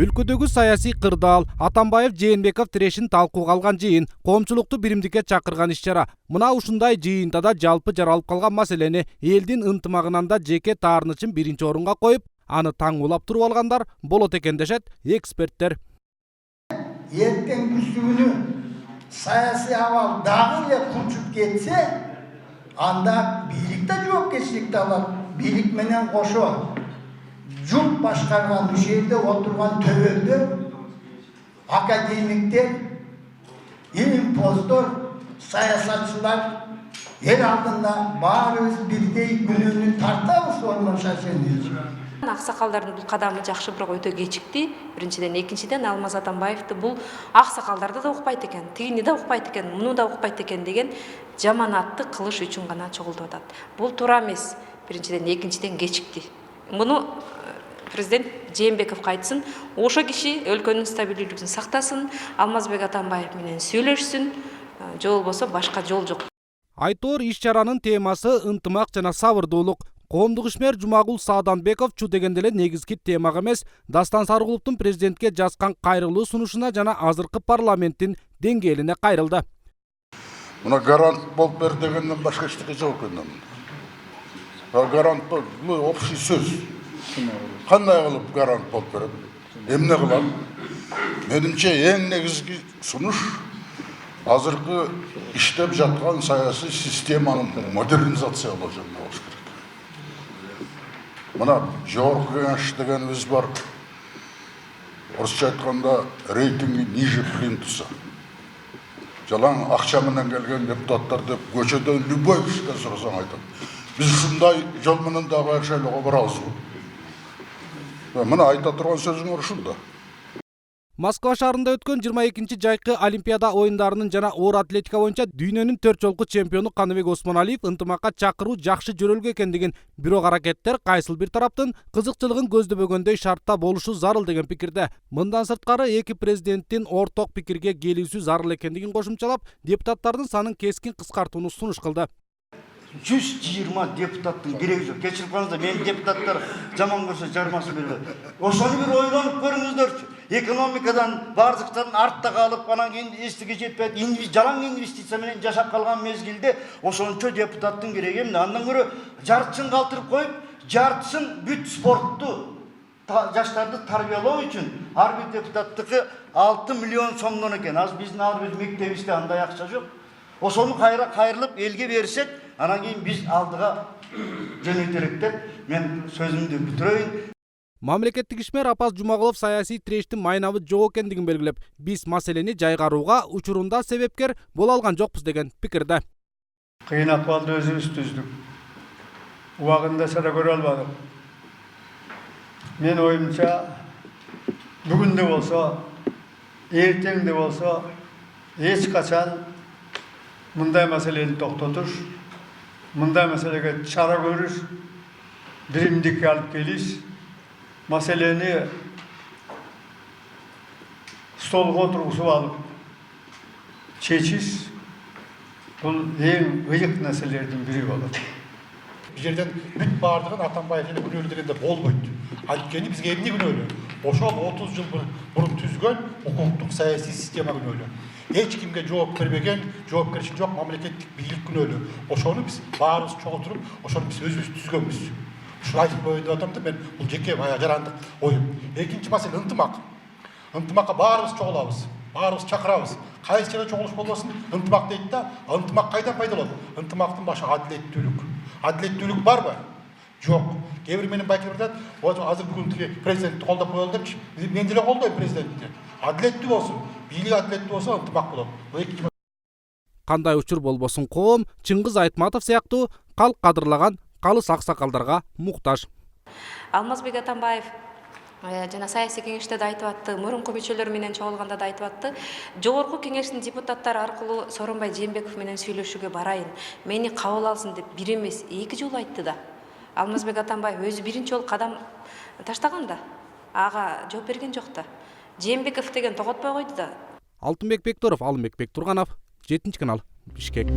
Өлкөдөгү саясий кырдаал, Атамбаев Жээнбеков тирешин талкууга алган жыйын, коомчулукту биримдикке чакырган иш-чара. Мына ушундай жыйында да жалпы жаралып калган маселени, элдин ынтымагынан да жеке таарынычын биринчи орунга коюп, аны таңуулап туруп алгандар болот экен дешет эксперттер. Эртең күздүгүнү саясий абал дагы эле курчуп кетсе, анда бийлик да жоопкерчиликти алат. Бийлик менен кошо жұрт башкарган жерде отурган төбөлдөр, академиктер, илимпоздор, саясатчылар эл алдында баарыбыз бирдей күнөөнү тартабыз орношашенбиз. Аксакалдардын бул кадамы жакшы, бирок өтө кечикти. Биринчиден, экинчиден Алмаз Атамбаевди бул аксакалдарды да укпайт экен, тигини да укпайт экен, муну да укпайт экен деген жаманатты кылыш үчүн гана чогултуп атат. Бул туура эмес. Биринчиден, экинчиден кечикти. Муну президент Жээнбеков айтсын, ошо киши өлкөнүн стабилдүүлүгүн сактасын, Алмазбек Атамбаев менен сүйлөшсүн, же болбосо башка жол жок. Айтор иш-чаранын темасы ынтымак жана сабырдуулук. Коомдук ишмер Жумагул Сааданбеков чу дегенде эле негизги темага эмес, Дастан Сарыгуловдун президентке жазган кайрылуу сунушуна жана азыркы парламенттин деңгээлине кайрылды. Мына гарант болуп бер дегенден башка эчтеке жок экен. Гарант бул общий сөз. Кандай кылып гарант болуп берет? Эмне кылам? Менимче эң негизги сунуш азыркы иштеп жаткан саясий системанын модернизациялоо жөнүндө болуш керек. Мына жогорку кеңеш дегенибиз бар. Орусча айтканда рейтинги ниже плинтуса. Жалаң акча менен келген депутаттар деп көчөдөн любой кишиден сурасаң айтат. Биз ушундай жол менен дагы ар шайлоого барабызбы? Мына айта турган сөзүңөр ушунда. Москва шаарында өткөн 22-чи жайкы Олимпиада оюндарынын жана оор атлетика боюнча дүйнөнүн 4 жолку чемпиону Каныбек Осмоналиев ынтымакка чакыруу жакшы жөрөлгө экендигин, бирок аракеттер кайсыл бир тараптын кызыкчылыгын көздөбөгөндөй шартта болушу зарыл деген пикирде. Мындан сырткары эки президенттин орток пикирге келүүсү зарыл экендигин кошумчалап, депутаттардын санын кескин кыскартууну сунуш кылды. 120 депутаттың керегі жоқ. Кешіріп қалыңыздар, мен депутаттар жаман көрсе жармасын береді. Осыны бір ойланып көріңіздерші. Экономикадан бардықтан артта қалып, анан кейін естіге жетпейді. Жалаң инвестиция менен жашап қалған мезгілде осынша депутаттың керегі емне. Андан көрі жартысын қалтырып қойып, жартысын бүт спортту жаштарды тарбиялоо үчүн ар бир депутаттыкы 6 миллион сомдон экен. Аз биздин ар бир мектебибизде андай акча жок. Осону кайрылып элге берсек, анан кийин биз алдыга жөнөтөлөк деп мен сөзүмдү бүтүрөйүн. Мамлекеттик ишмер Апаз Жумагулов саясий тирештин майнабы жок экендигин белгилеп, биз маселени жайгарууга учурунда себепкер боло алган жокпуз деген пикирде. Кыйын акыбалды өзүбүз түздүк. Убагында чара көрө албадык. Мен оюмча бүгүндө болсо, эртеңде болсо эч качан мындай маселени токтотуш, мындай маселеге чара көрүш, биримдикке алып келиш, маселени столго тургузуп алып чечиш, бул эң ыйык нерселердин бири болот. Бул жерден бүт бардыгын Атамбаев эле күнөөлүү дегенде болбойт. Анткени бизге эмне күнөөлүү? Ошол 30 жыл мурун түзгөн укуктук саясий система күнөөлүү. Эч кимге жооп бербеген, жоопкерчилик жок мамлекеттик бийлик күнөөлүү. Ошону биз баарыбыз чогултуруп, ошону биз өзүбүз түзгөнбүз. Ушуну айтып коеюн деп атам да мен, бул жеке жарандык оюм. Экинчи маселе ынтымак. Ынтымакка баарыбыз чогулабыз, баарыбыз чакырабыз. Кайсы жерде чогулуш болбосун, ынтымак дейт да, ынтымак кайдан пайда болот? Ынтымактын башы адилеттүүлүк. Адилеттүүлүк барбы? Жок. Кээ бир менин байкем айтат, азыр бүгүн тиги президентти колдоп коелу депчи. Мен деле колдойм президентти. Адилеттүү болсун, бийлик адилеттүү болсо ынтымак болот. Кандай учур болбосун коом Чыңгыз Айтматов сыяктуу калк кадырлаган калыс аксакалдарга муктаж. Алмазбек Атамбаев жана саясий кеңеште да айтып атты, мурунку мүчөлөр менен чогулганда да айтып атты. Жогорку кеңештин депутаттары аркылуу Сооронбай Жээнбеков менен сүйлөшүүгө барайын, мени кабыл алсын деп бир эмес, 2 жолу айтты да. Алмазбек Атамбаев өзү биринчи жолу кадам таштаган да, ага жооп берген жок да. Жээнбеков деген тоготпой койду да. Алтынбек Бектуров, Алымбек Бектурганов, 7 канал, Бишкек.